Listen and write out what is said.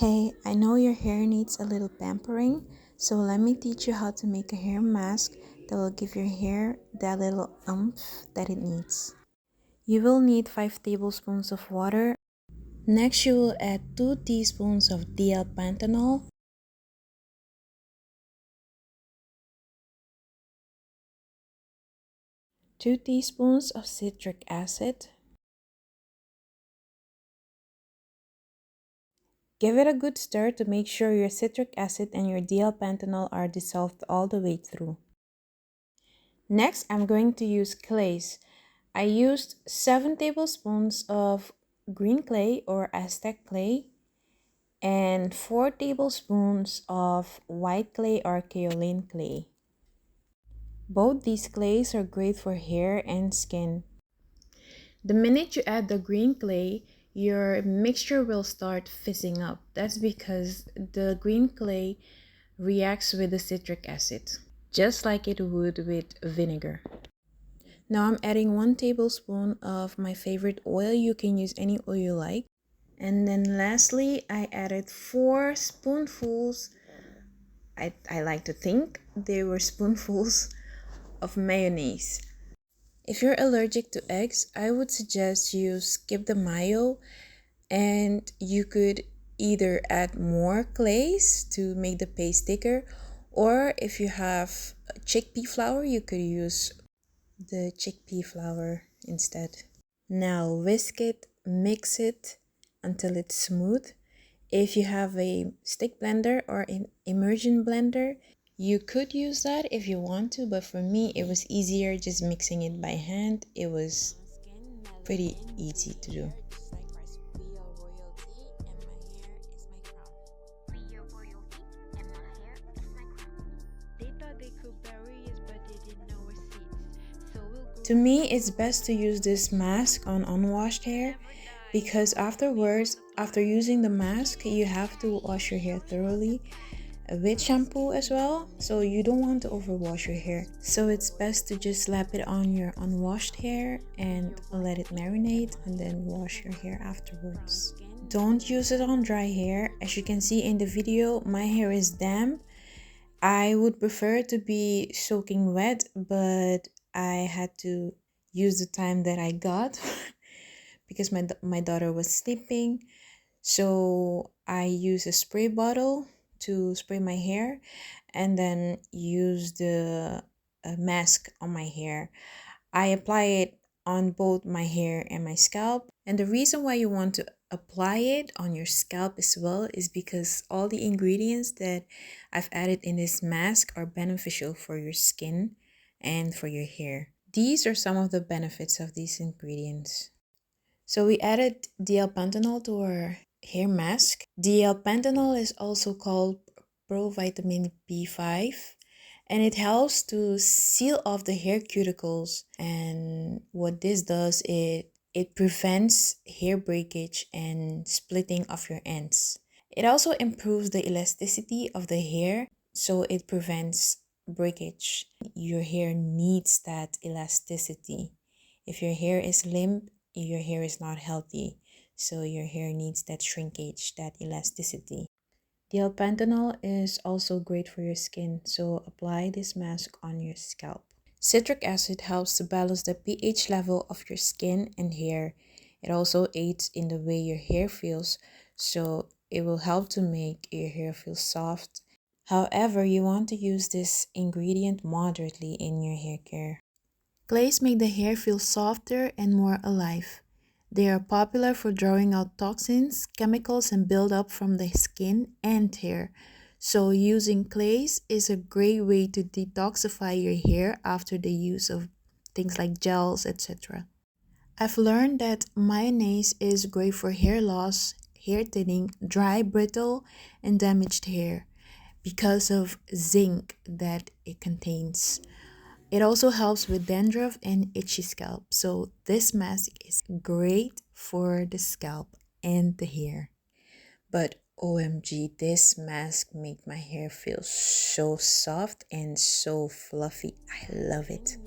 Hey, I know your hair needs a little pampering, so let me teach you how to make a hair mask that will give your hair that little oomph that it needs. You will need 5 tablespoons of water. Next, you will add 2 teaspoons of DL Panthenol, 2 teaspoons of citric acid. Give it a good stir to make sure your citric acid and your DL Panthenol are dissolved all the way through. Next, I'm going to use clays. I used 7 tablespoons of green clay or Aztec clay and 4 tablespoons of white clay or Kaolin clay. Both these clays are great for hair and skin. The minute you add the green clay, your mixture will start fizzing up. That's because the green clay reacts with the citric acid, just like it would with vinegar. Now I'm adding 1 tablespoon of my favorite oil. You can use any oil you like. And then lastly, I added 4 spoonfuls. I like to think they were spoonfuls of mayonnaise. If you're allergic to eggs, I would suggest you skip the mayo, and you could either add more clays to make the paste thicker, or if you have chickpea flour, you could use the chickpea flour instead. Now whisk it, mix it until it's smooth. If you have a stick blender or an immersion blender, you could use that if you want to, but for me it was easier just mixing it by hand. It was pretty easy to do. To me, it's best to use this mask on unwashed hair because afterwards, after using the mask, you have to wash your hair thoroughly with shampoo as well, so you don't want to overwash your hair. So it's best to just slap it on your unwashed hair and let it marinate and then wash your hair afterwards. Don't use it on dry hair. As you can see in the video, my hair is damp. I would prefer it to be soaking wet, but I had to use the time that I got because my daughter was sleeping. So I use a spray bottle to spray my hair and then use the mask on my hair. I apply it on both my hair and my scalp. And the reason why you want to apply it on your scalp as well is because all the ingredients that I've added in this mask are beneficial for your skin and for your hair. These are some of the benefits of these ingredients. So we added DL Panthenol to our hair mask. DL Panthenol is also called provitamin B5, and it helps to seal off the hair cuticles. And what this does, it prevents hair breakage and splitting of your ends. It also improves the elasticity of the hair, so it prevents breakage. Your hair needs that elasticity. If your hair is limp, your hair is not healthy. So your hair needs that shrinkage, that elasticity. DL Panthenol is also great for your skin, so apply this mask on your scalp. Citric acid helps to balance the pH level of your skin and hair. It also aids in the way your hair feels, so it will help to make your hair feel soft. However, you want to use this ingredient moderately in your hair care. Clays make the hair feel softer and more alive. They are popular for drawing out toxins, chemicals, and buildup from the skin and hair. So using clays is a great way to detoxify your hair after the use of things like gels, etc. I've learned that mayonnaise is great for hair loss, hair thinning, dry, brittle, and damaged hair because of zinc that it contains. It also helps with dandruff and itchy scalp. So this mask is great for the scalp and the hair. But OMG, this mask makes my hair feel so soft and so fluffy. I love it.